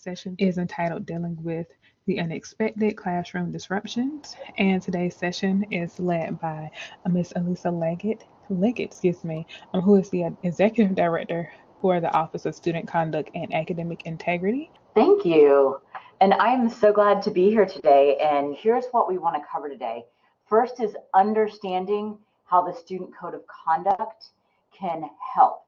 session is entitled Dealing with the Unexpected Classroom Disruptions. And today's session is led by Miss Alisa Liggett, who is the Executive Director for the Office of Student Conduct and Academic Integrity. Thank you. And I'm so glad to be here today. And here's what we want to cover today. First is understanding how the Student Code of Conduct can help.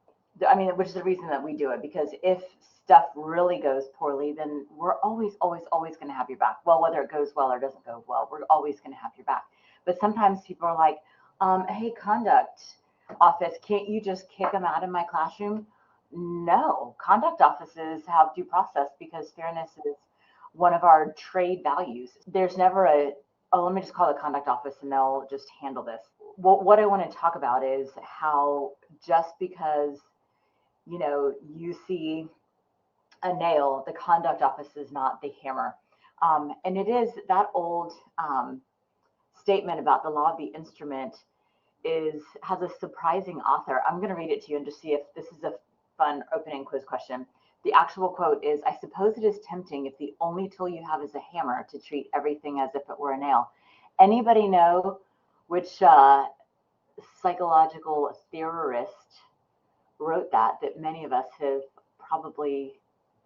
Which is the reason that we do it, because if stuff really goes poorly, then we're always going to have your back. Well, whether it goes well or doesn't go well, we're always going to have your back. But sometimes people are like, hey, conduct office, can't you just kick them out of my classroom? No, conduct offices have due process because fairness is one of our trade values. There's never let me just call the conduct office and they'll just handle this. What I want to talk about is how just because you see a nail, the conduct office is not the hammer. And it is that old statement about the law of the instrument has a surprising author. I'm going to read it to you and just see if this is a fun opening quiz question. The actual quote is, "I suppose it is tempting if the only tool you have is a hammer to treat everything as if it were a nail." Anybody know which psychological theorist wrote that many of us have probably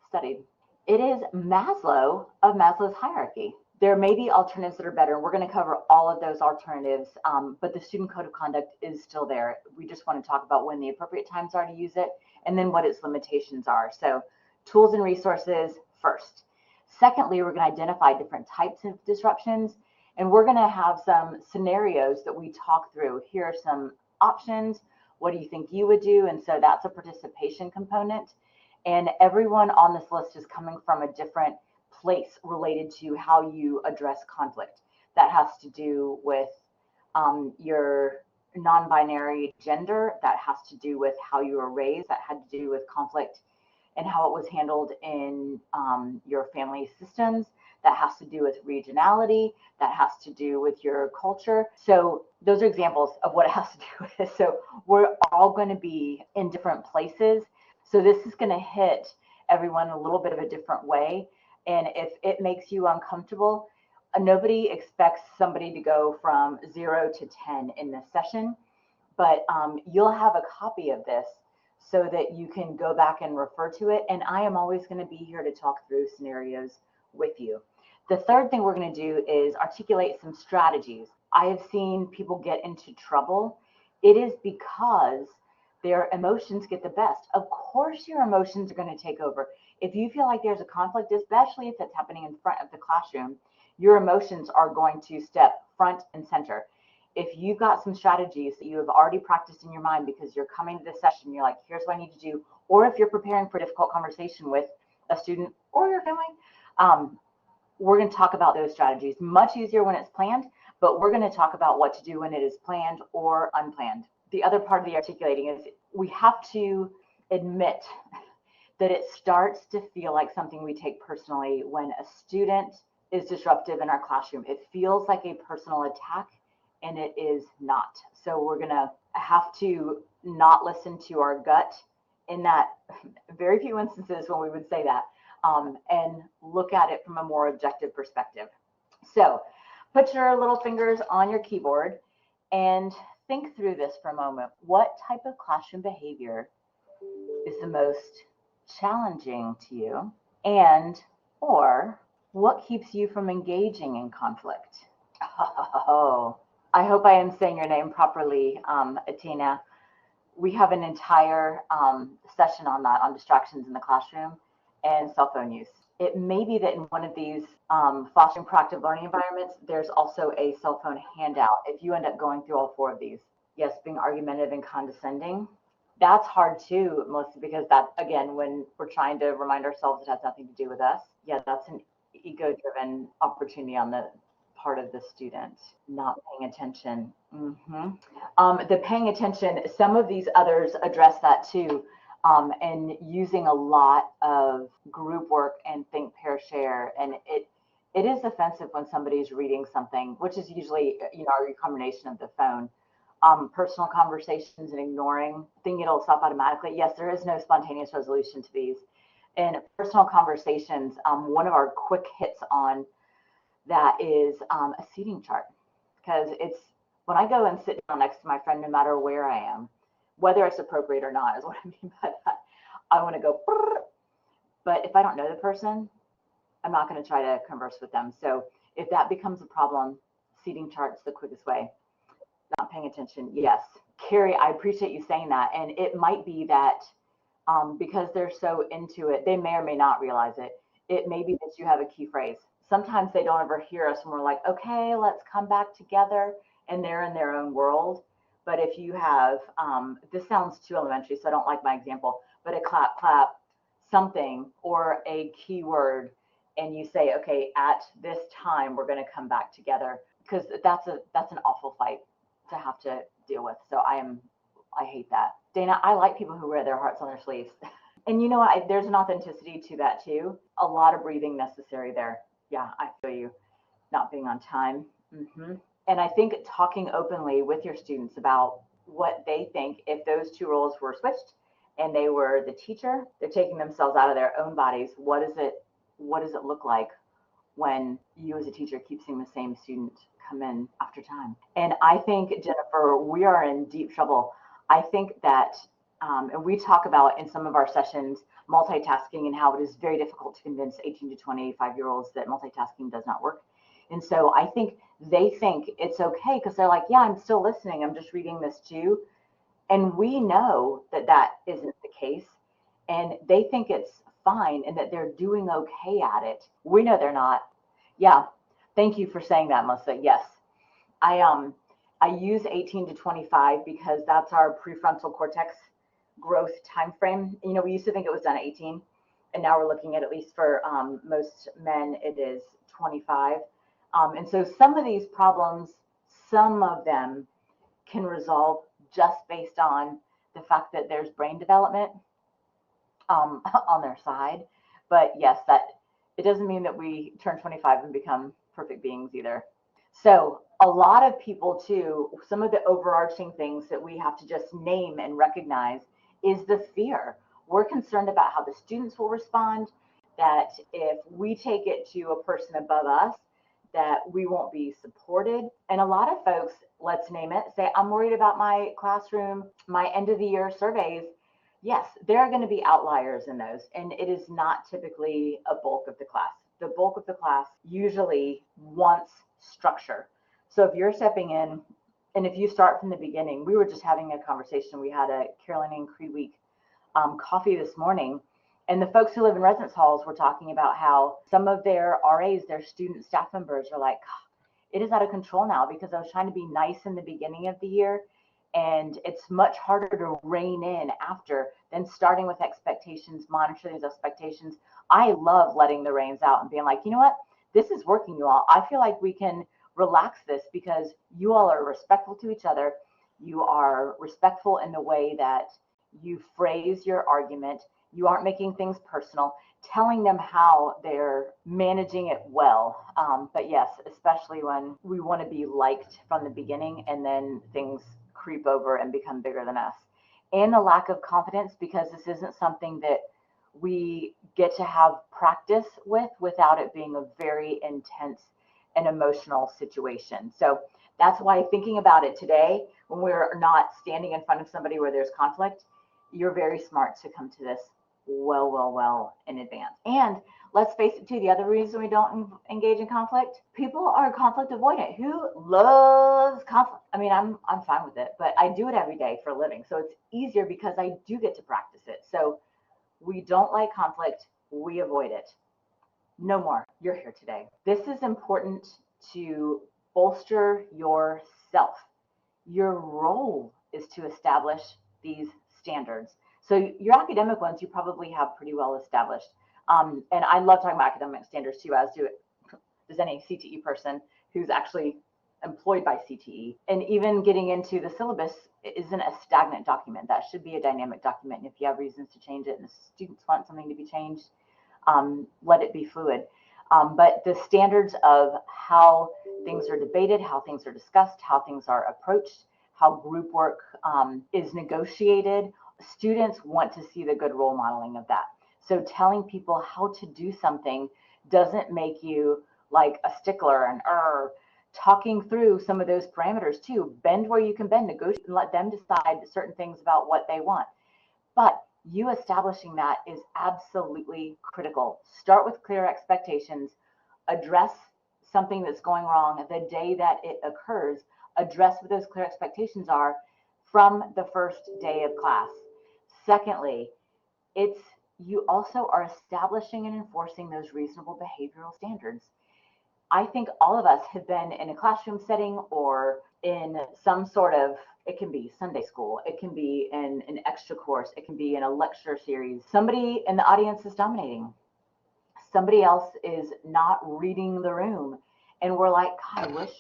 studied? It is Maslow of Maslow's hierarchy. There may be alternatives that are better. We're going to cover all of those alternatives, but the Student Code of Conduct is still there. We just want to talk about when the appropriate times are to use it and then what its limitations are. So tools and resources first. Secondly, we're going to identify different types of disruptions, and we're going to have some scenarios that we talk through. Here are some options. What do you think you would do? And so that's a participation component. And everyone on this list is coming from a different place related to how you address conflict. That has to do with your non-binary gender. That has to do with how you were raised. That had to do with conflict and how it was handled in your family systems. That has to do with regionality. That has to do with your culture. So those are examples of what it has to do with. So we're all going to be in different places. So this is going to hit everyone a little bit of a different way. And if it makes you uncomfortable, nobody expects somebody to go from 0 to 10 in this session, but you'll have a copy of this so that you can go back and refer to it. And I am always going to be here to talk through scenarios with you. The third thing we're going to do is articulate some strategies. I have seen people get into trouble. It is because their emotions get the best. Of course, your emotions are going to take over. If you feel like there's a conflict, especially if it's happening in front of the classroom, your emotions are going to step front and center. If you've got some strategies that you have already practiced in your mind because you're coming to this session, you're like, here's what I need to do, or if you're preparing for a difficult conversation with a student or your family, we're going to talk about those strategies. Much easier when it's planned, but we're going to talk about what to do when it is planned or unplanned. The other part of the articulating is we have to admit that it starts to feel like something we take personally when a student is disruptive in our classroom. It feels like a personal attack, and it is not. So we're going to have to not listen to our gut in that very few instances when we would say that, and look at it from a more objective perspective. So put your little fingers on your keyboard and think through this for a moment. What type of classroom behavior is the most challenging to you, and or what keeps you from engaging in conflict? Oh, I hope I am saying your name properly, Atina. We have an entire session on that, on distractions in the classroom and cell phone use. It may be that in one of these fostering proactive learning environments, there's also a cell phone handout. If you end up going through all 4 of these, yes, being argumentative and condescending, that's hard too, Melissa, because that, again, when we're trying to remind ourselves it has nothing to do with us, yeah, that's an ego-driven opportunity on the part of the student, not paying attention. The paying attention, some of these others address that too, and using a lot of group work and think, pair, share, and it is offensive when somebody's reading something, which is usually, a combination of the phone. Personal conversations and ignoring, thinking it'll stop automatically. Yes, there is no spontaneous resolution to these. In personal conversations, one of our quick hits on that is a seating chart, because it's when I go and sit down next to my friend, no matter where I am, whether it's appropriate or not, is what I mean by that. I want to go, but if I don't know the person, I'm not going to try to converse with them. So if that becomes a problem, seating charts the quickest way. Not paying attention, yes. Carrie, I appreciate you saying that, and it might be that because they're so into it, they may or may not realize it. It may be that you have a key phrase. Sometimes they don't ever hear us when we're like, okay, let's come back together, and they're in their own world. But if you have, this sounds too elementary, so I don't like my example, but a clap, clap, something, or a keyword, and you say, okay, at this time, we're going to come back together, because that's an awful fight to have to deal with. So I hate that. Dana, I like people who wear their hearts on their sleeves. And you know what? There's an authenticity to that too. A lot of breathing necessary there. Yeah, I feel you. Not being on time. And I think talking openly with your students about what they think if those two roles were switched and they were the teacher, they're taking themselves out of their own bodies. What does it look like when you as a teacher keep seeing the same student come in after time? And I think, Jennifer, we are in deep trouble. I think that, and we talk about in some of our sessions, multitasking and how it is very difficult to convince 18 to 25-year-olds that multitasking does not work. And so I think they think it's okay because they're like, yeah, I'm still listening. I'm just reading this too. And we know that that isn't the case. And they think it's fine and that they're doing okay at it. We know they're not. Yeah. Thank you for saying that, Melissa. Yes. I use 18 to 25 because that's our prefrontal cortex growth time frame. You know, we used to think it was done at 18, and now we're looking at least for most men, it is 25. And so some of these problems, some of them can resolve just based on the fact that there's brain development on their side. But yes, that it doesn't mean that we turn 25 and become perfect beings either. So a lot of people too, some of the overarching things that we have to just name and recognize is the fear. We're concerned about how the students will respond, that if we take it to a person above us, that we won't be supported. And a lot of folks, let's name it, say, I'm worried about my classroom, my end of the year surveys. Yes, there are going to be outliers in those, and it is not typically a bulk of the class. The bulk of the class usually wants structure. So if you're stepping in, and if you start from the beginning, we were just having a conversation. We had a Carolina and Creed Week coffee this morning, and the folks who live in residence halls were talking about how some of their RAs, their student staff members, are like, it is out of control now because I was trying to be nice in the beginning of the year, and it's much harder to rein in after than starting with expectations, monitoring those expectations. I love letting the reins out and being like, you know what, this is working, you all. I feel like we can relax this because you all are respectful to each other. You are respectful in the way that you phrase your argument. You aren't making things personal, telling them how they're managing it well. But yes, especially when we want to be liked from the beginning and then things creep over and become bigger than us. And the lack of confidence, because this isn't something that we get to have practice with without it being a very intense and emotional situation. So that's why thinking about it today, when we're not standing in front of somebody where there's conflict, you're very smart to come to this well in advance. And let's face it too, the other reason we don't engage in conflict, people are conflict avoidant. Who loves conflict? I mean, I'm fine with it, but I do it every day for a living. So it's easier because I do get to practice it. So we don't like conflict, we avoid it. No more. You're here today. This is important to bolster yourself. Your role is to establish these standards. So your academic ones, you probably have pretty well established. And I love talking about academic standards too, as does any CTE person who's actually employed by CTE. And even getting into the syllabus isn't a stagnant document. That should be a dynamic document. And if you have reasons to change it and the students want something to be changed, let it be fluid. But the standards of how things are debated, how things are discussed, how things are approached, how group work is negotiated, students want to see the good role modeling of that. So telling people how to do something doesn't make you like a stickler and talking through some of those parameters too. Bend where you can bend, negotiate, and let them decide certain things about what they want. But you establishing that is absolutely critical. Start with clear expectations, address something that's going wrong the day that it occurs, address what those clear expectations are from the first day of class. Secondly, you also are establishing and enforcing those reasonable behavioral standards. I think all of us have been in a classroom setting or in some sort of, it can be Sunday school, it can be in an extra course, it can be in a lecture series. Somebody in the audience is dominating. Somebody else is not reading the room. And we're like, God, I wish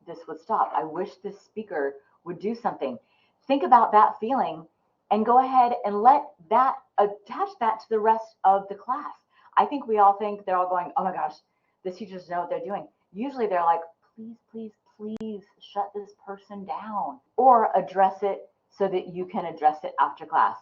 this would stop. I wish this speaker would do something. Think about that feeling and go ahead and attach that to the rest of the class. I think we all think they're all going, oh my gosh, the teachers know what they're doing. Usually they're like, please, please, please shut this person down, or address it so that you can address it after class.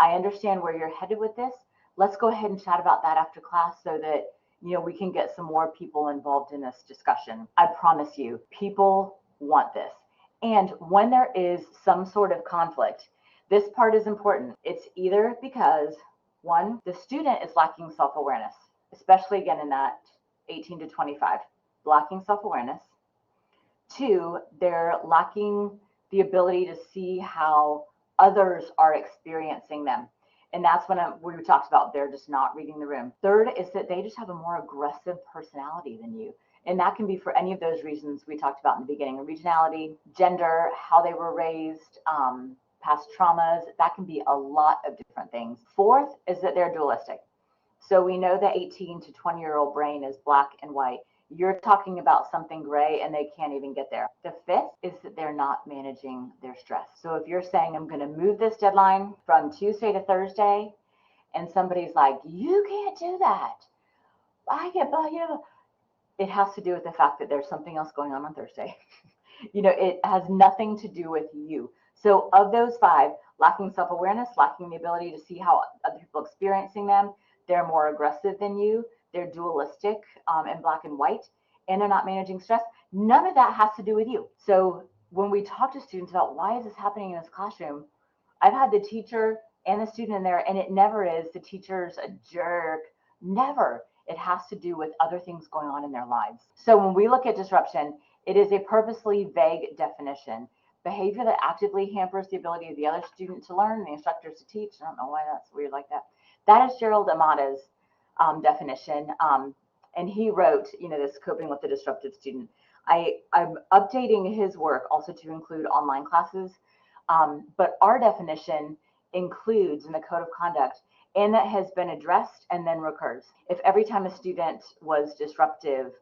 I understand where you're headed with this. Let's go ahead and chat about that after class so that we can get some more people involved in this discussion. I promise you, people want this. And when there is some sort of conflict, this part is important. It's either because, one, the student is lacking self-awareness, especially again in that 18 to 25, lacking self-awareness. Two, they're lacking the ability to see how others are experiencing them. And that's when we talked about they're just not reading the room. Third is that they just have a more aggressive personality than you. And that can be for any of those reasons we talked about in the beginning: regionality, gender, how they were raised, past traumas. That can be a lot of different things. Fourth is that they're dualistic. So we know the 18 to 20-year-old brain is black and white. You're talking about something gray and they can't even get there. The fifth is that they're not managing their stress. So if you're saying, I'm going to move this deadline from Tuesday to Thursday, and somebody's like, you can't do that. It has to do with the fact that there's something else going on Thursday. It has nothing to do with you. So of those five, lacking self-awareness, lacking the ability to see how other people are experiencing them, they're more aggressive than you, they're dualistic and black and white, and they're not managing stress. None of that has to do with you. So when we talk to students about why is this happening in this classroom, I've had the teacher and the student in there, and it never is the teacher's a jerk. Never. It has to do with other things going on in their lives. So when we look at disruption, it is a purposely vague definition. Behavior that actively hampers the ability of the other student to learn, the instructors to teach. I don't know why that's weird like that. That is Gerald Amada's definition. And he wrote, this coping with the disruptive student. I'm updating his work also to include online classes. But our definition includes in the code of conduct, and that has been addressed and then recurs. If every time a student was disruptive,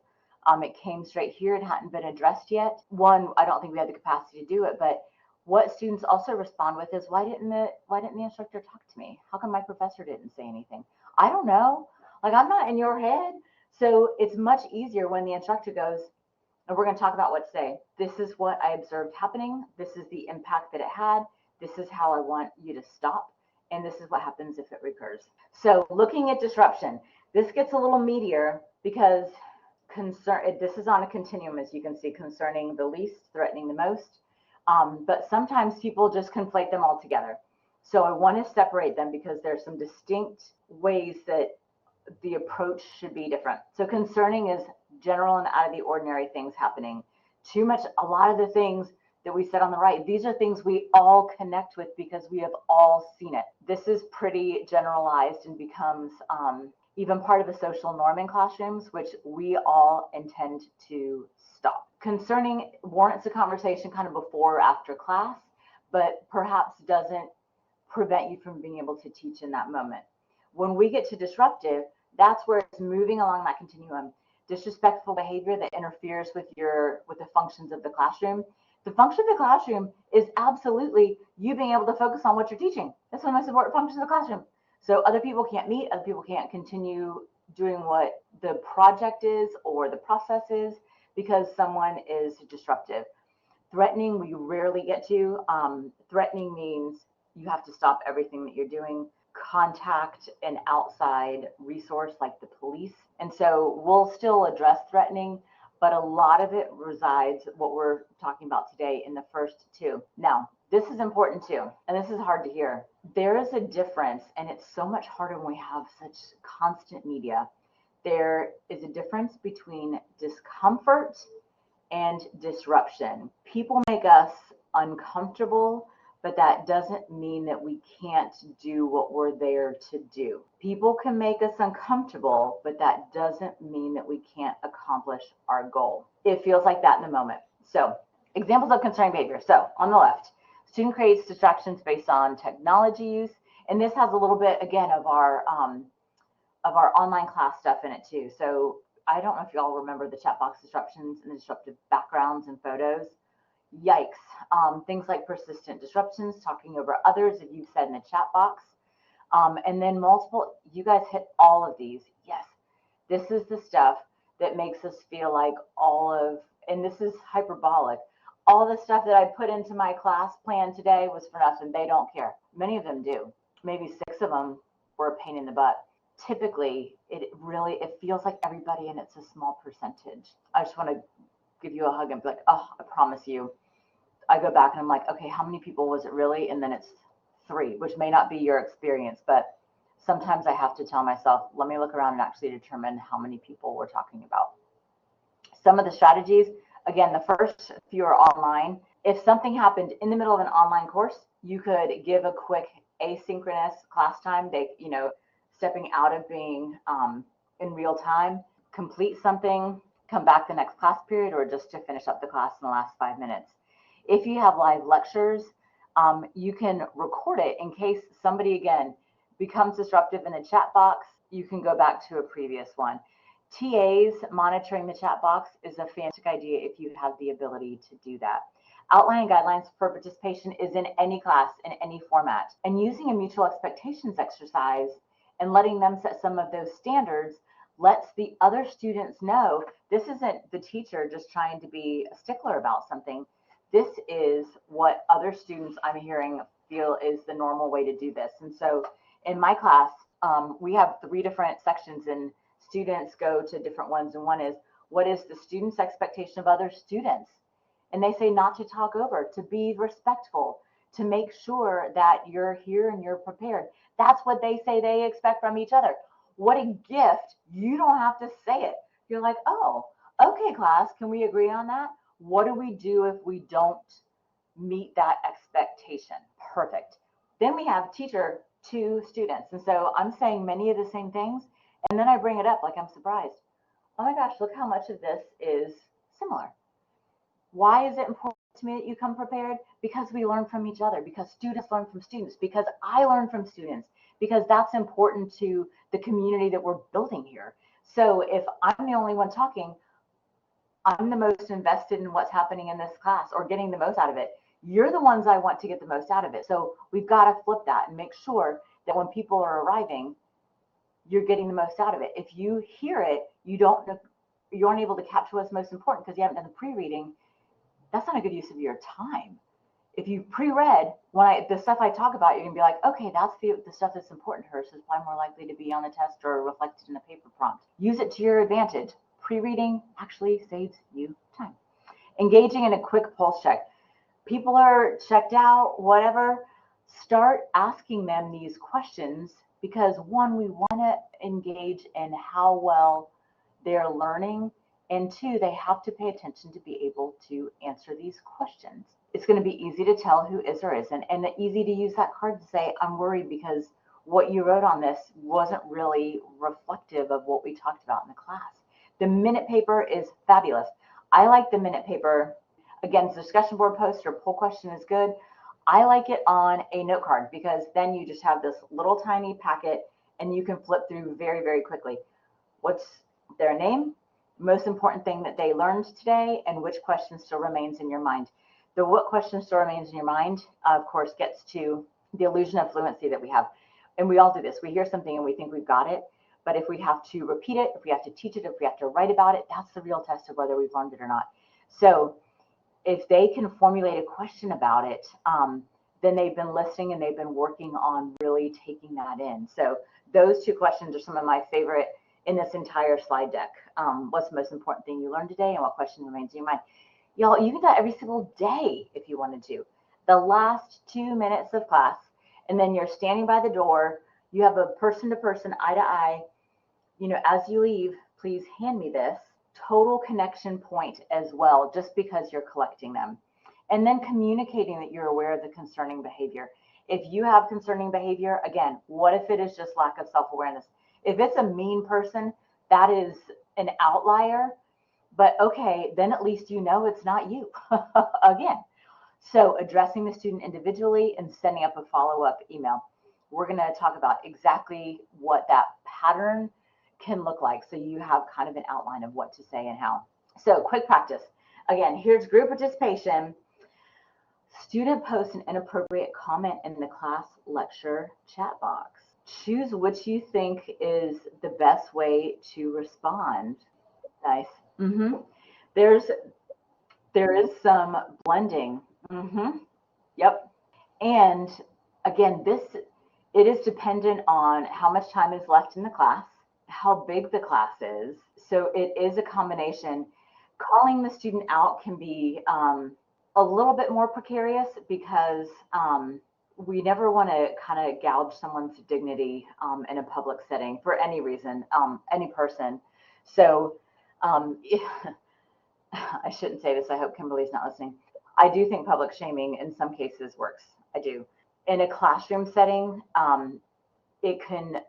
it came straight here and hadn't been addressed yet, one, I don't think we had the capacity to do it, but what students also respond with is, why didn't the instructor talk to me? How come my professor didn't say anything? I don't know. Like, I'm not in your head. So it's much easier when the instructor goes, and we're going to talk about what to say. This is what I observed happening. This is the impact that it had. This is how I want you to stop. And this is what happens if it recurs. So looking at disruption, this gets a little meatier because this is on a continuum, as you can see, concerning the least, threatening the most. But sometimes people just conflate them all together. So I want to separate them because there's some distinct ways that the approach should be different. So concerning is general and out of the ordinary things happening. Too much, a lot of the things that we said on the right, these are things we all connect with because we have all seen it. This is pretty generalized and becomes even part of a social norm in classrooms, which we all intend to stop. Concerning warrants a conversation kind of before or after class, but perhaps doesn't prevent you from being able to teach in that moment. When we get to disruptive, that's where it's moving along that continuum. Disrespectful behavior that interferes with the functions of the classroom. The function of the classroom is absolutely you being able to focus on what you're teaching. That's one of the most important functions of the classroom. So other people can't meet, other people can't continue doing what the project is or the process is because someone is disruptive. Threatening, we rarely get to. Threatening means you have to stop everything that you're doing. contact an outside resource like the police. And so we'll still address threatening, but a lot of it resides, what we're talking about today, in the first two. Now, this is important too, and this is hard to hear. There is a difference, and it's so much harder when we have such constant media. There is a difference between discomfort and disruption. People make us uncomfortable, but that doesn't mean that we can't do what we're there to do. People can make us uncomfortable, but that doesn't mean that we can't accomplish our goal. It feels like that in the moment. So, examples of concerning behavior. So, on the left, student creates distractions based on technology use, and this has a little bit, again, of our online class stuff in it too. So, I don't know if you all remember the chat box disruptions and the disruptive backgrounds and photos. Yikes. Things like persistent disruptions, talking over others, if you've said in the chat box. And then multiple, you guys hit all of these. Yes, this is the stuff that makes us feel like and this is hyperbolic, all the stuff that I put into my class plan today was for nothing. They don't care. Many of them do. Maybe 6 of them were a pain in the butt. Typically, it feels like everybody, and it's a small percentage. I just want to give you a hug and be like, oh, I promise you. I go back and I'm like, okay, how many people was it really? And then it's 3, which may not be your experience, but sometimes I have to tell myself, let me look around and actually determine how many people we're talking about. Some of the strategies, again, the first few are online. If something happened in the middle of an online course, you could give a quick asynchronous class time, stepping out of being in real time, complete something, come back the next class period, or just to finish up the class in the last 5 minutes. If you have live lectures, you can record it in case somebody, again, becomes disruptive in the chat box. You can go back to a previous one. TAs monitoring the chat box is a fantastic idea if you have the ability to do that. Outlining guidelines for participation is in any class, in any format. And using a mutual expectations exercise and letting them set some of those standards lets the other students know this isn't the teacher just trying to be a stickler about something. This is what other students I'm hearing feel is the normal way to do this. And so in my class, we have 3 different sections, and students go to different ones. And one is, what is the student's expectation of other students? And they say not to talk over, to be respectful, to make sure that you're here and you're prepared. That's what they say they expect from each other. What a gift. You don't have to say it. You're like, oh, okay, class, can we agree on that? What do we do if we don't meet that expectation? Perfect. Then we have teacher to students. And so I'm saying many of the same things, and then I bring it up like I'm surprised. Oh my gosh, look how much of this is similar. Why is it important to me that you come prepared? Because we learn from each other, because students learn from students, because I learn from students, because that's important to the community that we're building here. So if I'm the only one talking, I'm the most invested in what's happening in this class or getting the most out of it. You're the ones I want to get the most out of it. So we've got to flip that and make sure that when people are arriving, you're getting the most out of it. If you hear it, you aren't able to capture what's most important because you haven't done the pre-reading. That's not a good use of your time. If you pre-read, the stuff I talk about, you're gonna be like, okay, that's the stuff that's important to her, so it's probably more likely to be on the test or reflected in the paper prompt. Use it to your advantage. Pre-reading actually saves you time. Engaging in a quick pulse check. People are checked out, whatever. Start asking them these questions because, one, we want to engage in how well they're learning, and 2, they have to pay attention to be able to answer these questions. It's going to be easy to tell who is or isn't, and easy to use that card to say, I'm worried because what you wrote on this wasn't really reflective of what we talked about in the class. The minute paper is fabulous. I like the minute paper. Again, the discussion board post or poll question is good. I like it on a note card because then you just have this little tiny packet and you can flip through very, very quickly. What's their name? Most important thing that they learned today, and which question still remains in your mind. The what question still remains in your mind, of course, gets to the illusion of fluency that we have. And we all do this. We hear something and we think we've got it. But if we have to repeat it, if we have to teach it, if we have to write about it, that's the real test of whether we've learned it or not. So if they can formulate a question about it, then they've been listening and they've been working on really taking that in. So those two questions are some of my favorite in this entire slide deck. What's the most important thing you learned today, and what question remains in your mind? Y'all, you can do that every single day if you wanted to. The last 2 minutes of class, and then you're standing by the door, you have a person-to-person, eye-to-eye, as you leave, please hand me this. Total connection point as well, just because you're collecting them. And then communicating that you're aware of the concerning behavior. If you have concerning behavior, again, what if it is just lack of self-awareness? If it's a mean person, that is an outlier, but okay, then at least it's not you, again. So addressing the student individually and sending up a follow-up email. We're gonna talk about exactly what that pattern can look like, so you have kind of an outline of what to say and how. So quick practice. Again, here's group participation. Student posts an inappropriate comment in the class lecture chat box. Choose which you think is the best way to respond. Nice. There is some blending. Yep. And again, it is dependent on how much time is left in the class, how big the class is. So it is a combination. Calling the student out can be a little bit more precarious because we never want to kind of gouge someone's dignity in a public setting for any reason, any person. So I shouldn't say this. I hope Kimberly's not listening. I do think public shaming in some cases works. I do. In a classroom setting, it can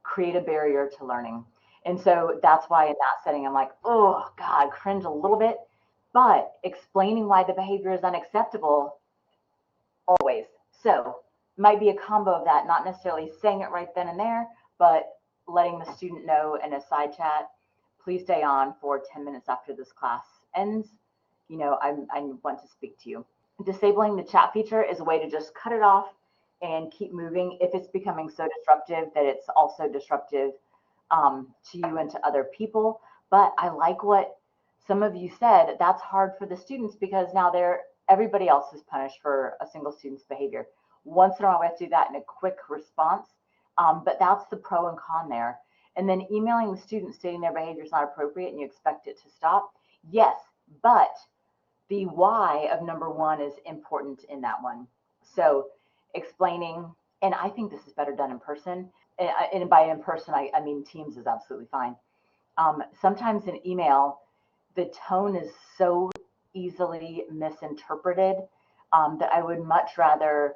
create a barrier to learning. And so that's why in that setting, I'm like, oh God, cringe a little bit. But explaining why the behavior is unacceptable, always. So it might be a combo of that, not necessarily saying it right then and there, but letting the student know in a side chat, please stay on for 10 minutes after this class ends. I want to speak to you. Disabling the chat feature is a way to just cut it off and keep moving if it's becoming so disruptive that it's also disruptive to you and to other people. But I like what some of you said, that's hard for the students because now everybody else is punished for a single student's behavior. Once in a while, we have to do that in a quick response, but that's the pro and con there. And then emailing the student stating their behavior is not appropriate and you expect it to stop. Yes, but the why of number one is important in that one. So explaining, and I think this is better done in person. And by in person, I mean Teams is absolutely fine. Sometimes in email, the tone is so easily misinterpreted that I would much rather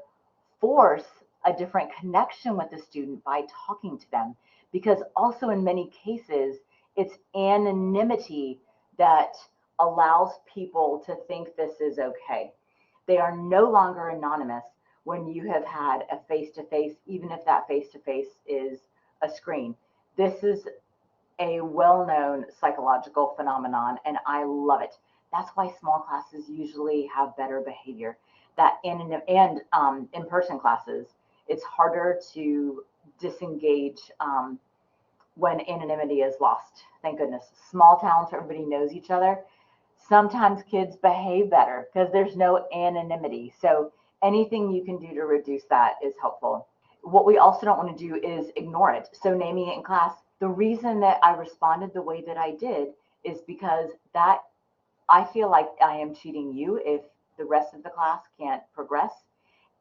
force a different connection with the student by talking to them. Because also in many cases, it's anonymity that allows people to think this is okay. They are no longer anonymous when you have had a face-to-face, even if that face-to-face is a screen. This is a well-known psychological phenomenon, and I love it. That's why small classes usually have better behavior. That and in-person classes, it's harder to disengage when anonymity is lost. Thank goodness. Small towns where everybody knows each other. Sometimes kids behave better because there's no anonymity. So anything you can do to reduce that is helpful. What we also don't want to do is ignore it. So naming it in class, the reason that I responded the way that I did is because that I feel like I am cheating you if the rest of the class can't progress.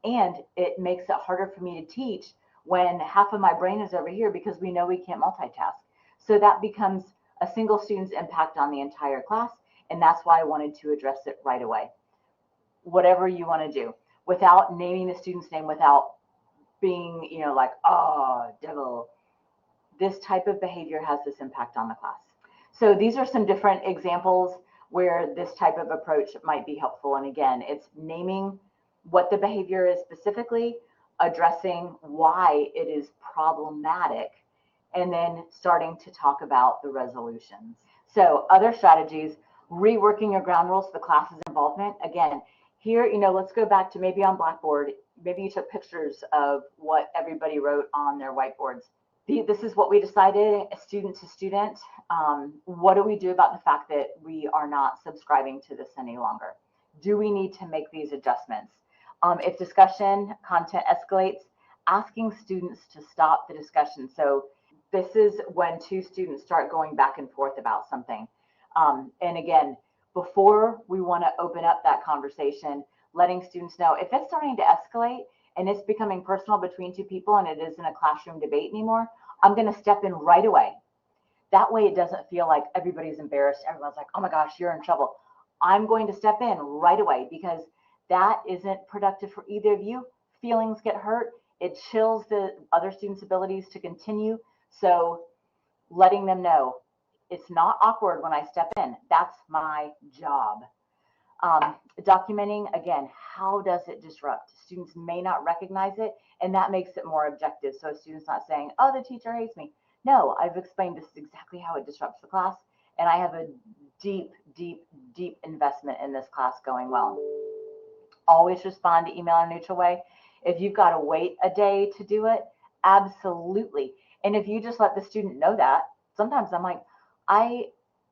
And it makes it harder for me to teach when half of my brain is over here because we know we can't multitask. So that becomes a single student's impact on the entire class. And that's why I wanted to address it right away. Whatever you want to do without naming the student's name, without being, like, oh, devil. This type of behavior has this impact on the class. So these are some different examples where this type of approach might be helpful. And again, it's naming what the behavior is specifically, addressing why it is problematic, and then starting to talk about the resolutions. So other strategies, reworking your ground rules for the class's involvement. Again, here, let's go back to maybe on Blackboard, maybe you took pictures of what everybody wrote on their whiteboards. This is what we decided, student to student. What do we do about the fact that we are not subscribing to this any longer? Do we need to make these adjustments? If discussion content escalates, asking students to stop the discussion. So this is when two students start going back and forth about something. And again, before we want to open up that conversation, letting students know if it's starting to escalate and it's becoming personal between two people and it isn't a classroom debate anymore, I'm going to step in right away. That way it doesn't feel like everybody's embarrassed. Everyone's like, oh my gosh, you're in trouble. I'm going to step in right away because that isn't productive for either of you. Feelings get hurt. It chills the other students' abilities to continue. So letting them know it's not awkward when I step in. That's my job. Documenting, again, how does it disrupt? Students may not recognize it, and that makes it more objective. So a student's not saying, oh, the teacher hates me. No, I've explained this is exactly how it disrupts the class, and I have a deep, deep, deep investment in this class going well. Always respond to email in a neutral way. If you've got to wait a day to do it, absolutely. And if you just let the student know that, sometimes I'm like, I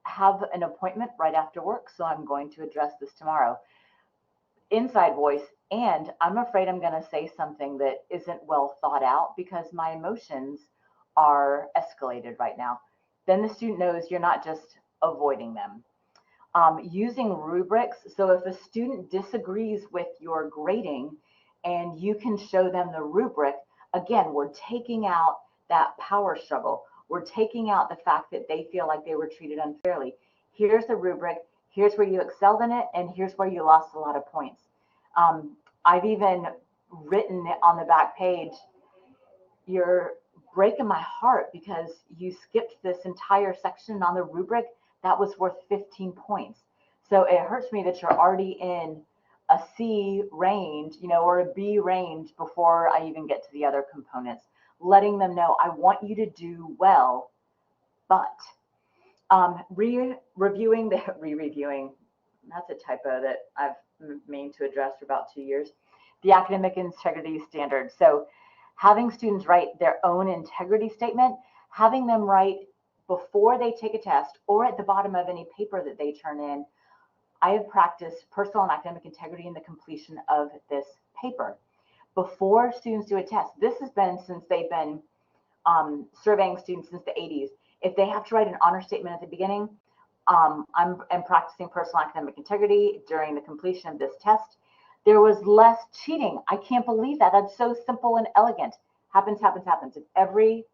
have an appointment right after work, so I'm going to address this tomorrow. Inside voice, and I'm afraid I'm going to say something that isn't well thought out because my emotions are escalated right now. Then the student knows you're not just avoiding them. Using rubrics. So if a student disagrees with your grading and you can show them the rubric, again, we're taking out that power struggle. We're taking out the fact that they feel like they were treated unfairly. Here's the rubric. Here's where you excelled in it, and here's where you lost a lot of points. I've even written on the back page, you're breaking my heart because you skipped this entire section on the rubric that was worth 15 points. So it hurts me that you're already in a C range, or a B range before I even get to the other components. Letting them know, I want you to do well, but re-reviewing, that's a typo that I've meant to address for about 2 years, the academic integrity standard. So having students write their own integrity statement, having them write before they take a test or at the bottom of any paper that they turn in, I have practiced personal and academic integrity in the completion of this paper. Before students do a test, this has been since they've been surveying students since the 80s. If they have to write an honor statement at the beginning, I'm practicing personal academic integrity during the completion of this test. There was less cheating. I can't believe that. That's so simple and elegant. Happens. If every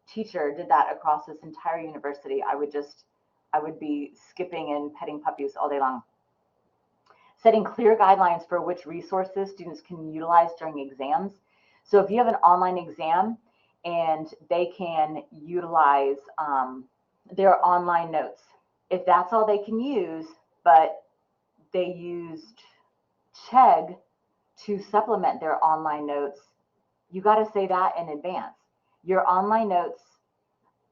teacher did that across this entire university, I would be skipping and petting puppies all day long. Setting clear guidelines for which resources students can utilize during exams. So if you have an online exam and they can utilize their online notes, if that's all they can use, but they used Chegg to supplement their online notes, you got to say that in advance. Your online notes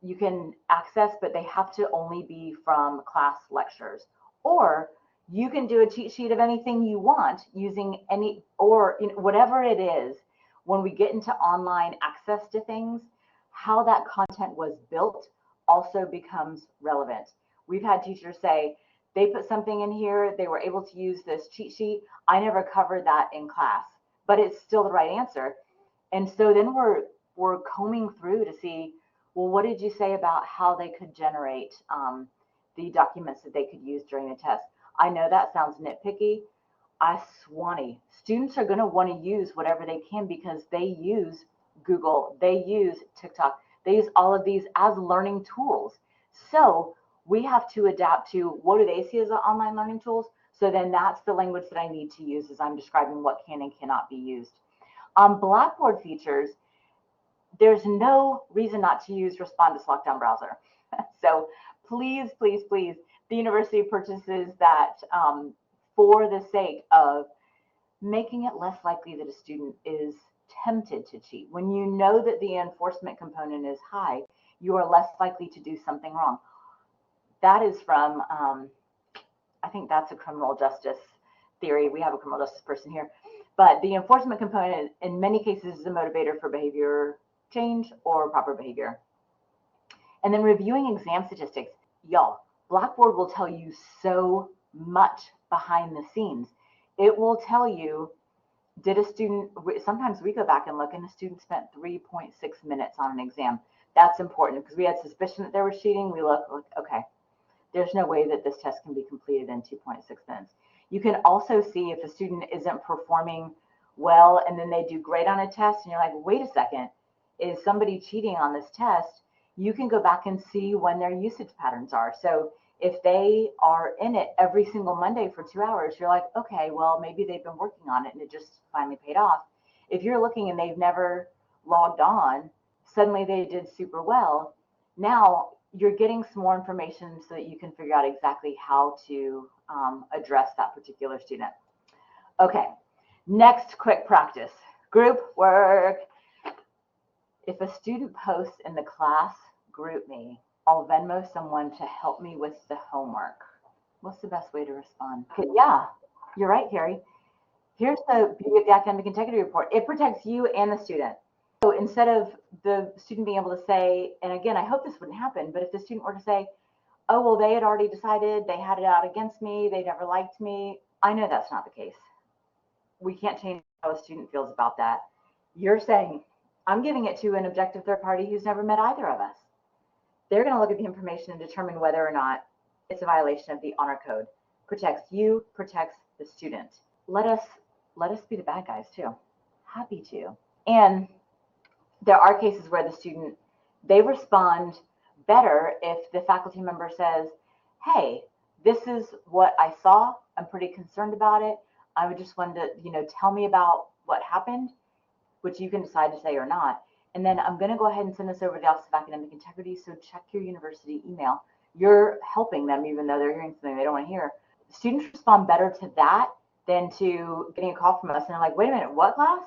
you can access, but they have to only be from class lectures. Or you can do a cheat sheet of anything you want using any, or whatever it is. When we get into online access to things, how that content was built also becomes relevant. We've had teachers say, they put something in here, they were able to use this cheat sheet. I never covered that in class, but it's still the right answer. And so then we're combing through to see, well, what did you say about how they could generate the documents that they could use during the test? I know that sounds nitpicky. I swanny. Students are going to want to use whatever they can because they use Google, they use TikTok, they use all of these as learning tools. So we have to adapt to what do they see as online learning tools. So then that's the language that I need to use as I'm describing what can and cannot be used. Blackboard features, there's no reason not to use Respondus Lockdown Browser. So please, please, please, the university purchases that for the sake of making it less likely that a student is tempted to cheat. When you know that the enforcement component is high, you are less likely to do something wrong. That is from, I think that's a criminal justice theory. We have a criminal justice person here. But the enforcement component in many cases is a motivator for behavior change or proper behavior. And then reviewing exam statistics. Y'all, Blackboard will tell you so much behind the scenes. It will tell you Did a student, sometimes we go back and look and a student spent 3.6 minutes on an exam. That's important because we had suspicion that they were cheating. We look, okay, there's no way that this test can be completed in 2.6 minutes. You can also see if a student isn't performing well and then they do great on a test and you're like, wait a second, is somebody cheating on this test? You can go back and see when their usage patterns are. So if they are in it every single Monday for 2 hours, you're like, okay, well, maybe they've been working on it and it just finally paid off. If you're looking and they've never logged on, suddenly they did super well. Now you're getting some more information so that you can figure out exactly how to address that particular student. Okay, next quick practice, group work. If a student posts in the class GroupMe, I'll Venmo someone to help me with the homework. What's the best way to respond? Okay, yeah, you're right, Carrie. Here's the beauty of the academic integrity report. It protects you and the student. So instead of the student being able to say, and again, I hope this wouldn't happen, but if the student were to say, oh, well, they had already decided, they had it out against me, they never liked me. I know that's not the case. We can't change how a student feels about that. You're saying, I'm giving it to an objective third party who's never met either of us. They're going to look at the information and determine whether or not it's a violation of the honor code. Protects you, protects the student. Let us be the bad guys too. Happy to. And there are cases where the student, they respond better if the faculty member says, hey, this is what I saw. I'm pretty concerned about it. I would just want to, tell me about what happened, which you can decide to say or not. And then I'm going to go ahead and send this over to the Office of Academic Integrity. So check your university email. You're helping them even though they're hearing something they don't want to hear. Students respond better to that than to getting a call from us and they're like, wait a minute, what class?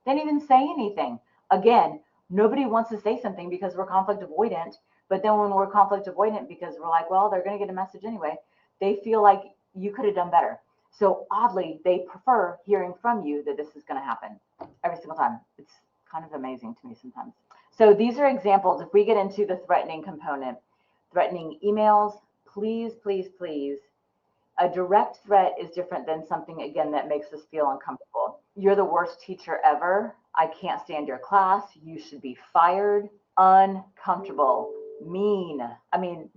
They didn't even say anything. Again, nobody wants to say something because we're conflict avoidant. But then when we're conflict avoidant because we're like, well, they're going to get a message anyway, they feel like you could have done better. So oddly, they prefer hearing from you that this is going to happen every single time. It's kind of amazing to me sometimes. So these are examples. If we get into the threatening component, threatening emails, please, please, please. A direct threat is different than something, again, that makes us feel uncomfortable. You're the worst teacher ever. I can't stand your class. You should be fired. Uncomfortable, mean. I mean,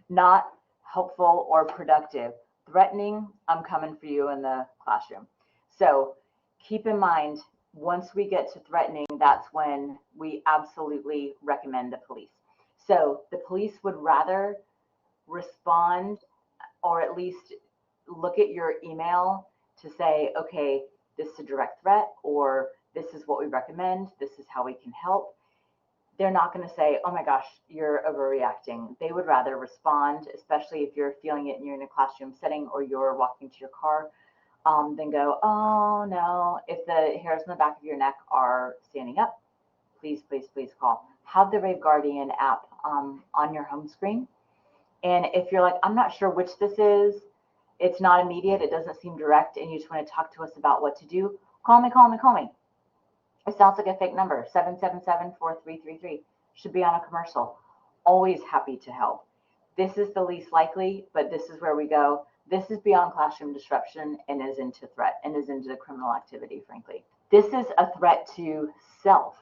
not helpful or productive. Threatening, I'm coming for you in the classroom. So keep in mind, once we get to threatening, that's when we absolutely recommend the police. So the police would rather respond or at least look at your email to say, okay, this is a direct threat, or this is what we recommend, this is how we can help. They're not going to say, oh my gosh, you're overreacting. They would rather respond, especially if you're feeling it and you're in a classroom setting or you're walking to your car, than go, oh no, if the hairs on the back of your neck are standing up, please, please, please call. Have the Rave Guardian app on your home screen. And if you're like, I'm not sure which this is, it's not immediate, it doesn't seem direct, and you just want to talk to us about what to do, call me. It sounds like a fake number, 777-4333. Should be on a commercial. Always happy to help. This is the least likely, but this is where we go. This is beyond classroom disruption and is into threat and is into the criminal activity, frankly. This is a threat to self.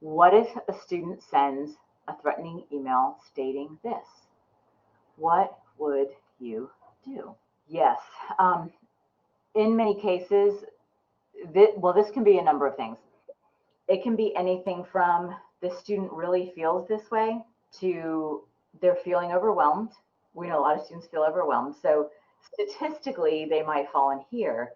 What if a student sends a threatening email stating this? What would you do? Yes. In many cases, this can be a number of things. It can be anything from the student really feels this way to they're feeling overwhelmed. We know a lot of students feel overwhelmed. So statistically, they might fall in here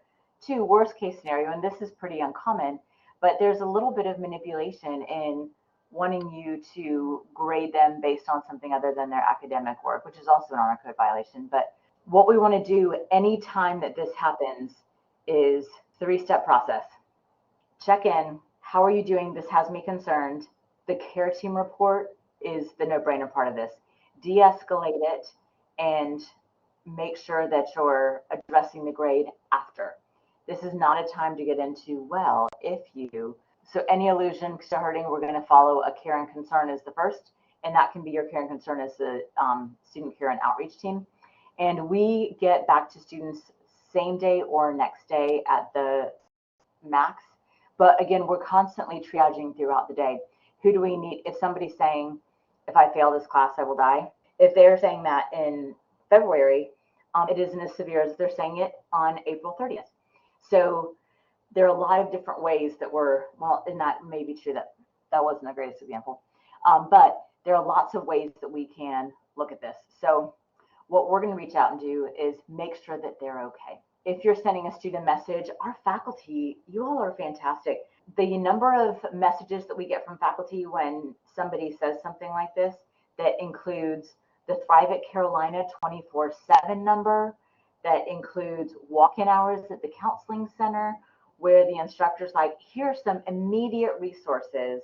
to worst case scenario, and this is pretty uncommon, but there's a little bit of manipulation in wanting you to grade them based on something other than their academic work, which is also an honor code violation. But what we want to do anytime that this happens is 3-step process. Check in. How are you doing? This has me concerned. The care team report is the no-brainer part of this. De-escalate it and make sure that you're addressing the grade after. This is not a time to get into, well, if you, so any allusion to hurting, we're going to follow a care and concern as the first, and that can be your care and concern as the student care and outreach team. And we get back to students same day or next day at the max. But again, we're constantly triaging throughout the day. Who do we need? If somebody's saying, if I fail this class, I will die. If they're saying that in February, it isn't as severe as they're saying it on April 30th. So there are a lot of different ways that we're, well, and that may be true, that wasn't the greatest example. But there are lots of ways that we can look at this. So what we're going to reach out and do is make sure that they're okay. If you're sending a student message, our faculty, you all are fantastic. The number of messages that we get from faculty when somebody says something like this, that includes the Thrive at Carolina 24/7 number, that includes walk-in hours at the counseling center, where the instructor's like, here's some immediate resources.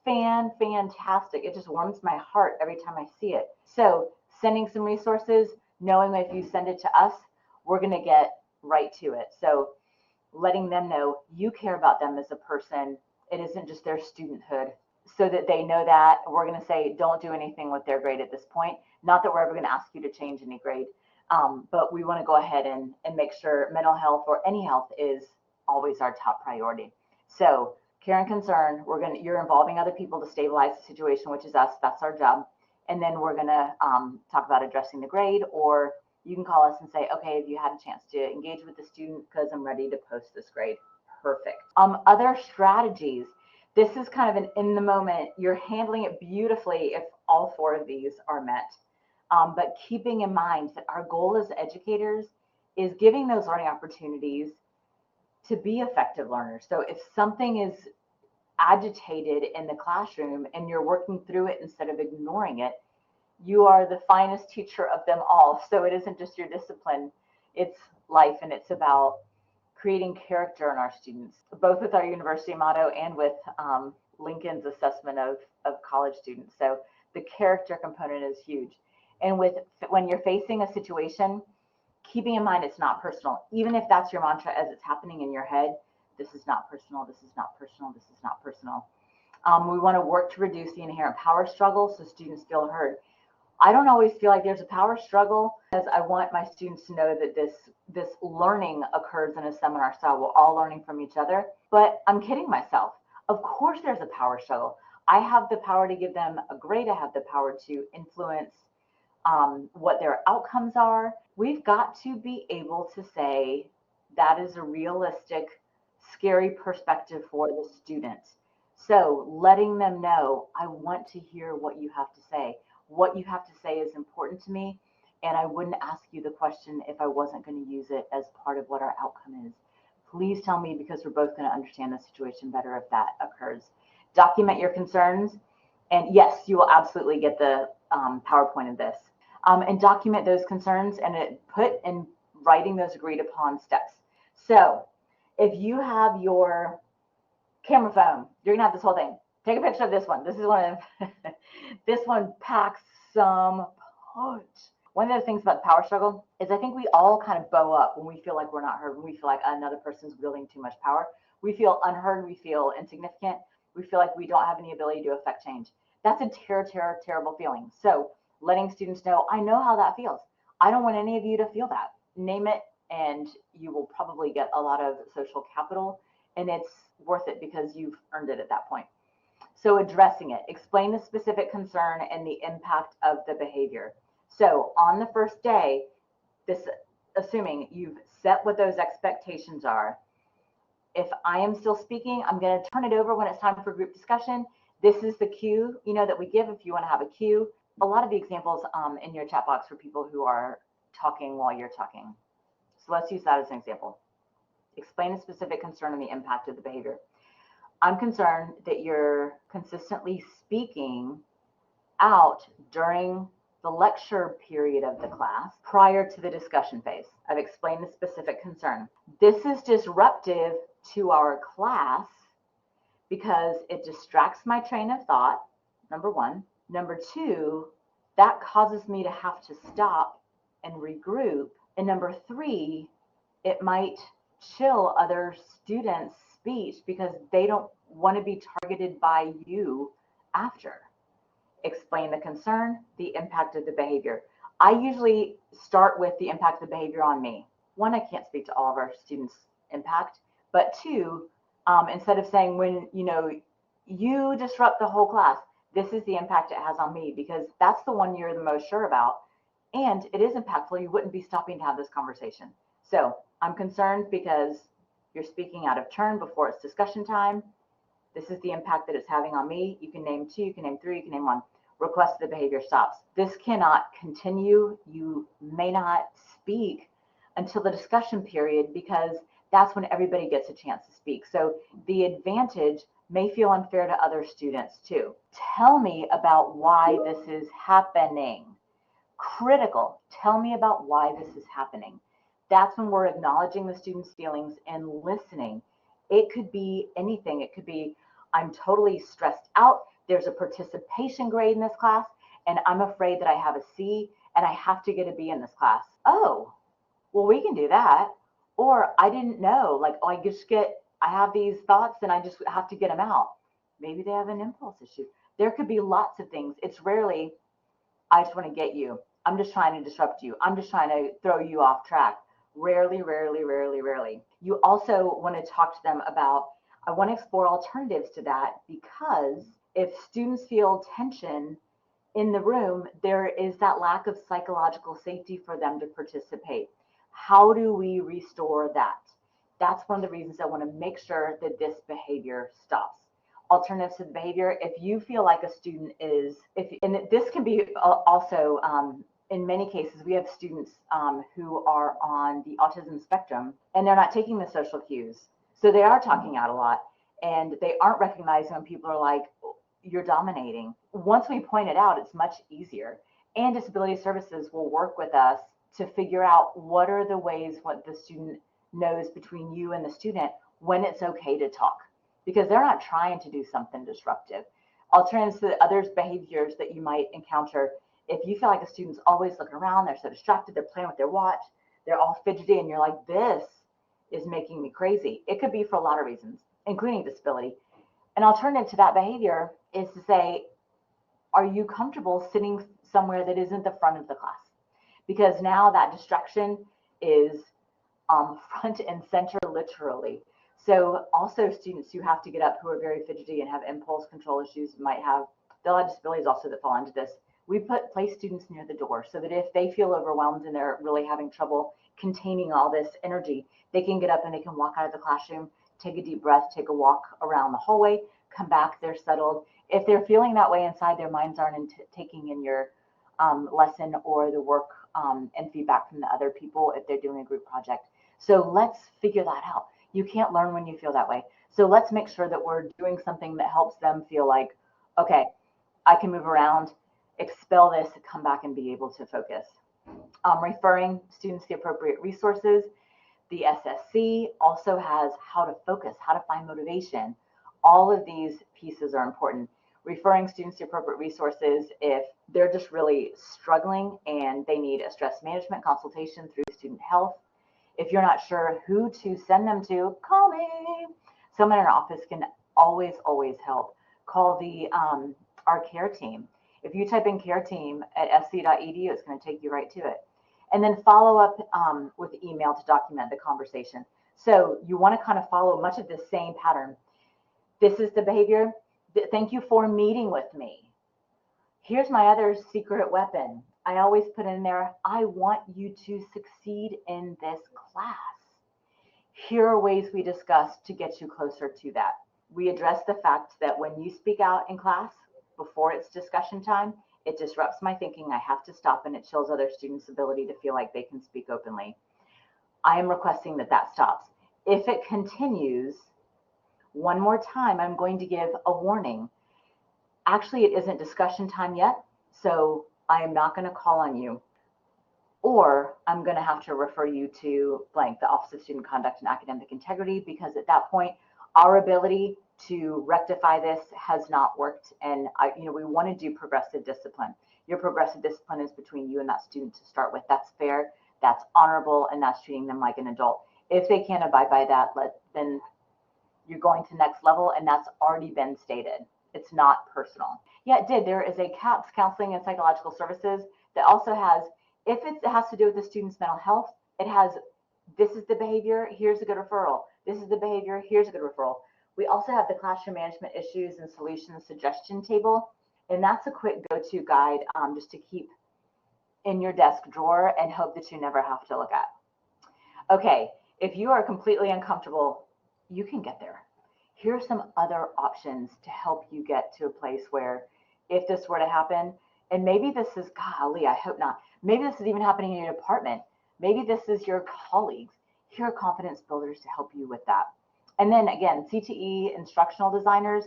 Fantastic. It just warms my heart every time I see it. So sending some resources, knowing that if you send it to us, we're going to get right to it. So letting them know you care about them as a person. It isn't just their studenthood, so that they know that. We're going to say, don't do anything with their grade at this point. Not that we're ever going to ask you to change any grade, but we want to go ahead and make sure mental health or any health is always our top priority. So care and concern, you're involving other people to stabilize the situation, which is us. That's our job. And then we're going to talk about addressing the grade, or you can call us and say, okay, have you had a chance to engage with the student, because I'm ready to post this grade. Perfect. Other strategies. This is kind of an in the moment. You're handling it beautifully if all four of these are met. But keeping in mind that our goal as educators is giving those learning opportunities to be effective learners. So if something is agitated in the classroom and you're working through it instead of ignoring it, you are the finest teacher of them all. So it isn't just your discipline, it's life, and it's about creating character in our students, both with our university motto and with Lincoln's assessment of college students. So the character component is huge. And when you're facing a situation, keeping in mind it's not personal, even if that's your mantra as it's happening in your head. This is not personal, this is not personal, this is not personal. We want to work to reduce the inherent power struggle so students feel heard. I don't always feel like there's a power struggle, because I want my students to know that this learning occurs in a seminar style. We're all learning from each other, but I'm kidding myself. Of course there's a power struggle. I have the power to give them a grade. I have the power to influence what their outcomes are. We've got to be able to say that is a realistic, scary perspective for the student. So letting them know, I want to hear what you have to say. What you have to say is important to me, and I wouldn't ask you the question if I wasn't going to use it as part of what our outcome is. Please tell me, because we're both going to understand the situation better if that occurs. Document your concerns, and yes, you will absolutely get the PowerPoint of this. And document those concerns and put in writing those agreed upon steps. So if you have your camera phone, you're gonna have this whole thing. Take a picture of this one. This is one of this one packs some punch. One of the things about the power struggle is I think we all kind of bow up when we feel like we're not heard, when we feel like another person's wielding too much power. We feel unheard, we feel insignificant, we feel like we don't have any ability to affect change. That's a terrible feeling. So letting students know, I know how that feels. I don't want any of you to feel that. Name it, and you will probably get a lot of social capital, and it's worth it because you've earned it at that point. So addressing it, explain the specific concern and the impact of the behavior. So on the first day, assuming you've set what those expectations are, if I am still speaking, I'm going to turn it over when it's time for group discussion. This is the cue, that we give if you want to have a cue. A lot of the examples in your chat box for people who are talking while you're talking. So let's use that as an example. Explain the specific concern and the impact of the behavior. I'm concerned that you're consistently speaking out during the lecture period of the class prior to the discussion phase. I've explained the specific concern. This is disruptive to our class because it distracts my train of thought, number one. Number two, that causes me to have to stop and regroup. And number three, it might chill other students' speech because they don't want to be targeted by you after. Explain the concern, the impact of the behavior. I usually start with the impact of the behavior on me. One, I can't speak to all of our students' impact, But two, instead of saying when, you disrupt the whole class, this is the impact it has on me, because that's the one you're the most sure about. And it is impactful. You wouldn't be stopping to have this conversation. So I'm concerned because you're speaking out of turn before it's discussion time. This is the impact that it's having on me. You can name two, you can name three, you can name one. Request the behavior stops. This cannot continue. You may not speak until the discussion period, because that's when everybody gets a chance to speak. So the advantage may feel unfair to other students too. Tell me about why this is happening. Critical. Tell me about why this is happening. That's when we're acknowledging the student's feelings and listening. It could be anything. It could be, I'm totally stressed out. There's a participation grade in this class, and I'm afraid that I have a C and I have to get a B in this class. Oh, well, we can do that. Or I didn't know, like, oh, I have these thoughts and I just have to get them out. Maybe they have an impulse issue. There could be lots of things. It's rarely, I just want to get you. I'm just trying to disrupt you. I'm just trying to throw you off track. Rarely, rarely, rarely, rarely. You also want to talk to them about, I want to explore alternatives to that, because if students feel tension in the room, there is that lack of psychological safety for them to participate. How do we restore that? That's one of the reasons I want to make sure that this behavior stops. Alternatives to the behavior, if you feel like a student is, and this can be also, in many cases, we have students who are on the autism spectrum and they're not taking the social cues. So they are talking out a lot and they aren't recognizing when people are like, you're dominating. Once we point it out, it's much easier. And disability services will work with us to figure out what are the ways what the student knows between you and the student when it's okay to talk, because they're not trying to do something disruptive. Alternatives to others behaviors that you might encounter, if you feel like a student's always looking around, they're so distracted, they're playing with their watch, they're all fidgety, and you're like, this is making me crazy. It could be for a lot of reasons, including disability. An alternative to that behavior is to say, are you comfortable sitting somewhere that isn't the front of the class? Because now that distraction is front and center, literally. So also students who have to get up, who are very fidgety and have impulse control issues, they'll have disabilities also that fall into this. We place students near the door so that if they feel overwhelmed and they're really having trouble containing all this energy, they can get up and they can walk out of the classroom, take a deep breath, take a walk around the hallway, come back, they're settled. If they're feeling that way inside, their minds aren't taking in your lesson or the work and feedback from the other people if they're doing a group project. So let's figure that out. You can't learn when you feel that way. So let's make sure that we're doing something that helps them feel like, okay, I can move around, expel this, come back and be able to focus. Referring students to appropriate resources. The SSC also has how to focus, how to find motivation. All of these pieces are important. Referring students to appropriate resources if they're just really struggling and they need a stress management consultation through student health. If you're not sure who to send them to, call me. Someone in our office can always, always help. Call our care team. If you type in care team at sc.edu, it's going to take you right to it. And then follow up with email to document the conversation. So you want to kind of follow much of the same pattern. This is the behavior. Thank you for meeting with me. Here's my other secret weapon. I always put in there, I want you to succeed in this class. Here are ways we discussed to get you closer to that. We address the fact that when you speak out in class before it's discussion time, it disrupts my thinking. I have to stop, and it chills other students' ability to feel like they can speak openly. I am requesting that that stops. If it continues, one more time, I'm going to give a warning. Actually, it isn't discussion time yet, so I am not going to call on you. Or I'm going to have to refer you to blank, the Office of Student Conduct and Academic Integrity, because at that point, our ability to rectify this has not worked. And we want to do progressive discipline. Your progressive discipline is between you and that student to start with. That's fair, that's honorable, and that's treating them like an adult. If they can't abide by that, then you're going to next level, and that's already been stated. It's not personal. Yeah, it did. There is a CAPS, Counseling and Psychological Services, that also has, if it has to do with the student's mental health, it has, this is the behavior, here's a good referral. This is the behavior. Here's a good referral. We also have the classroom management issues and solutions suggestion table. And that's a quick go-to guide just to keep in your desk drawer and hope that you never have to look at. Okay, if you are completely uncomfortable, you can get there. Here are some other options to help you get to a place where if this were to happen, and maybe this is, golly, I hope not. Maybe this is even happening in your department. Maybe this is your colleagues. Here are confidence builders to help you with that. And then again, CTE instructional designers,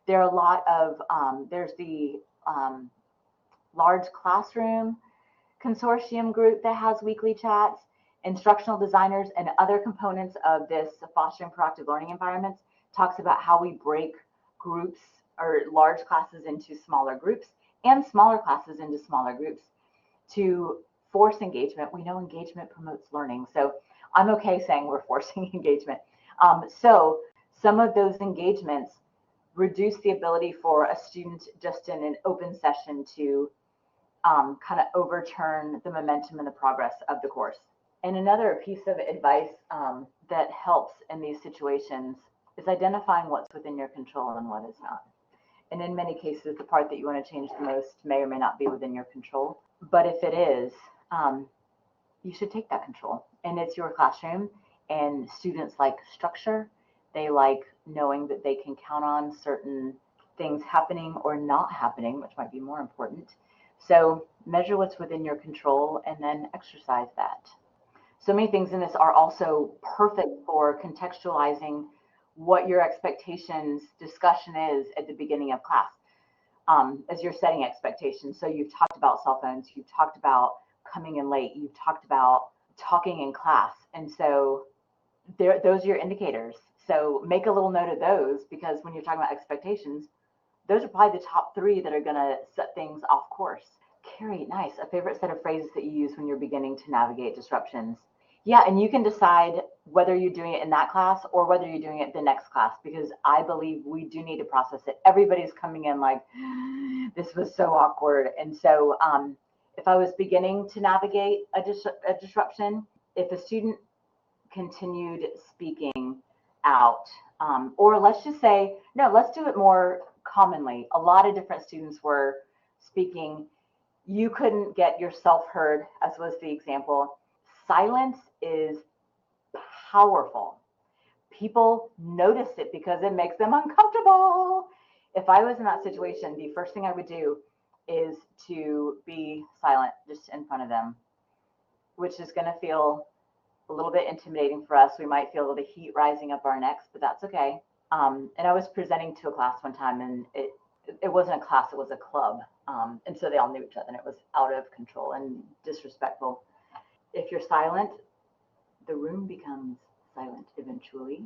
there are a lot of, there's the large classroom consortium group that has weekly chats, instructional designers, and other components of this fostering proactive learning environments talks about how we break groups or large classes into smaller groups and smaller classes into smaller groups to force engagement. We know engagement promotes learning, so I'm okay saying we're forcing engagement. So some of those engagements reduce the ability for a student just in an open session to kind of overturn the momentum and the progress of the course. And another piece of advice that helps in these situations is identifying what's within your control and what is not. And in many cases, the part that you want to change the most may or may not be within your control. But if it is, you should take that control. And it's your classroom, and students like structure. They like knowing that they can count on certain things happening or not happening, which might be more important. So measure what's within your control and then exercise that. So many things in this are also perfect for contextualizing what your expectations discussion is at the beginning of class as you're setting expectations. So you've talked about cell phones, you've talked about coming in late, you've talked about talking in class. And so those are your indicators. So make a little note of those, because when you're talking about expectations, those are probably the top 3 that are going to set things off course. Carrie, nice. A favorite set of phrases that you use when you're beginning to navigate disruptions. Yeah, and you can decide whether you're doing it in that class or whether you're doing it the next class, because I believe we do need to process it. Everybody's coming in like, this was so awkward. And so if I was beginning to navigate a disruption, if a student continued speaking out, or let's just say, no, let's do it more commonly. A lot of different students were speaking. You couldn't get yourself heard, as was the example. Silence is powerful. People notice it because it makes them uncomfortable. If I was in that situation, the first thing I would do is to be silent just in front of them, which is going to feel a little bit intimidating for us. We might feel the heat rising up our necks, but that's okay. And I was presenting to a class one time, and it wasn't a class, it was a club. And so they all knew each other, and it was out of control and disrespectful. If you're silent, the room becomes silent eventually.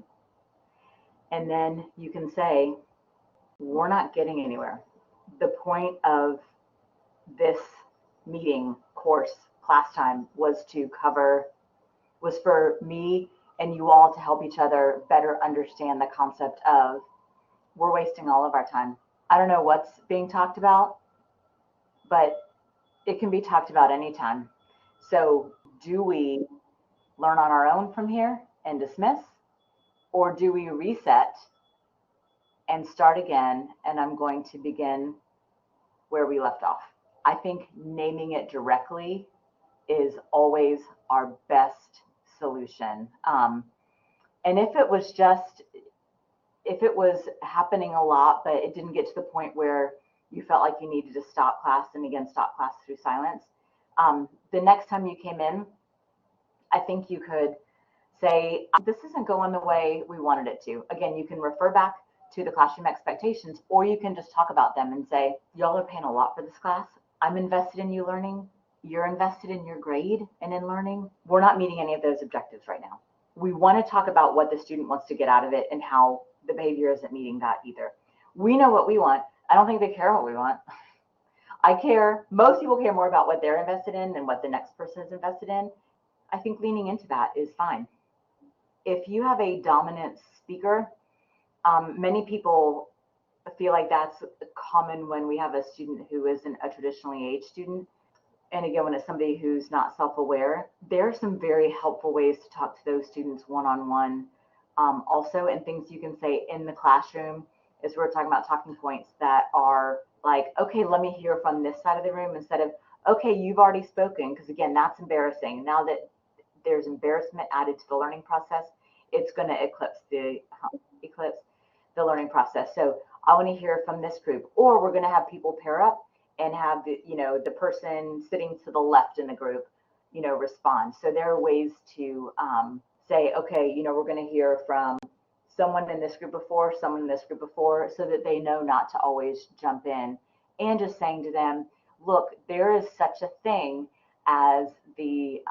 And then you can say, we're not getting anywhere. The point of this meeting, course, class time was for me and you all to help each other better understand the concept of we're wasting all of our time. I don't know what's being talked about, but it can be talked about anytime. So do we learn on our own from here and dismiss, or do we reset and start again? And I'm going to begin where we left off. I think naming it directly is always our best solution. And if it was happening a lot, but it didn't get to the point where you felt like you needed to stop class and again stop class through silence, the next time you came in, I think you could say, this isn't going the way we wanted it to. Again, you can refer back to the classroom expectations, or you can just talk about them and say, y'all are paying a lot for this class. I'm invested in you learning. You're invested in your grade and in learning. We're not meeting any of those objectives right now. We want to talk about what the student wants to get out of it and how the behavior isn't meeting that either. We know what we want. I don't think they care what we want. I care. Most people care more about what they're invested in than what the next person is invested in. I think leaning into that is fine. If you have a dominant speaker, many people feel like that's common when we have a student who isn't a traditionally aged student. And again, when it's somebody who's not self-aware, there are some very helpful ways to talk to those students one-on-one Also, and things you can say in the classroom is we're talking about talking points that are like, okay, let me hear from this side of the room instead of, okay, you've already spoken, because again, that's embarrassing. Now that there's embarrassment added to the learning process, it's going to eclipse the learning process. So I want to hear from this group, or we're going to have people pair up and have the person sitting to the left in the group, respond. So there are ways to say, okay, we're going to hear from someone in this group before, someone in this group before, so that they know not to always jump in, and just saying to them, look, there is such a thing as the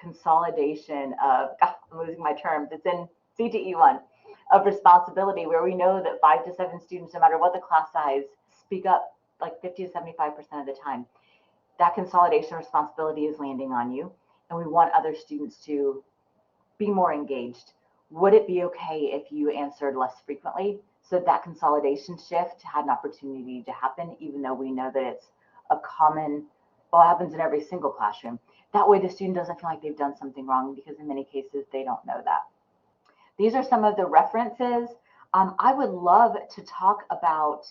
consolidation of, I'm losing my terms, it's in CTE1, of responsibility, where we know that 5 to 7 students, no matter what the class size, speak up like 50 to 75% of the time. That consolidation responsibility is landing on you, and we want other students to be more engaged. Would it be okay if you answered less frequently, so that consolidation shift had an opportunity to happen, even though we know that it's a common, well, it happens in every single classroom. That way the student doesn't feel like they've done something wrong, because in many cases they don't know that. These are some of the references. I would love to talk about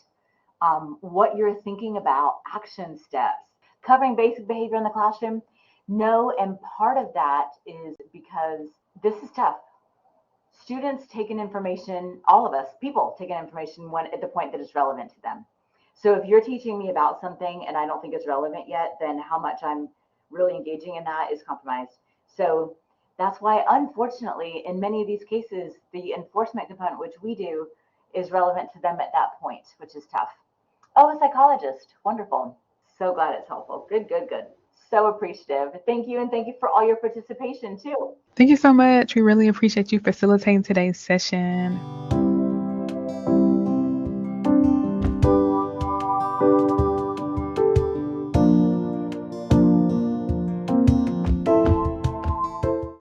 what you're thinking about action steps, covering basic behavior in the classroom. No, and part of that is because this is tough. Students take in information, all of us, people take in information when at the point that it's relevant to them. So if you're teaching me about something and I don't think it's relevant yet, then how much I'm really engaging in that is compromised. So that's why, unfortunately, in many of these cases, the enforcement component, which we do, is relevant to them at that point, which is tough. Oh, a psychologist. Wonderful. So glad it's helpful. Good, good, good. So appreciative. Thank you. And thank you for all your participation too. Thank you so much. We really appreciate you facilitating today's session.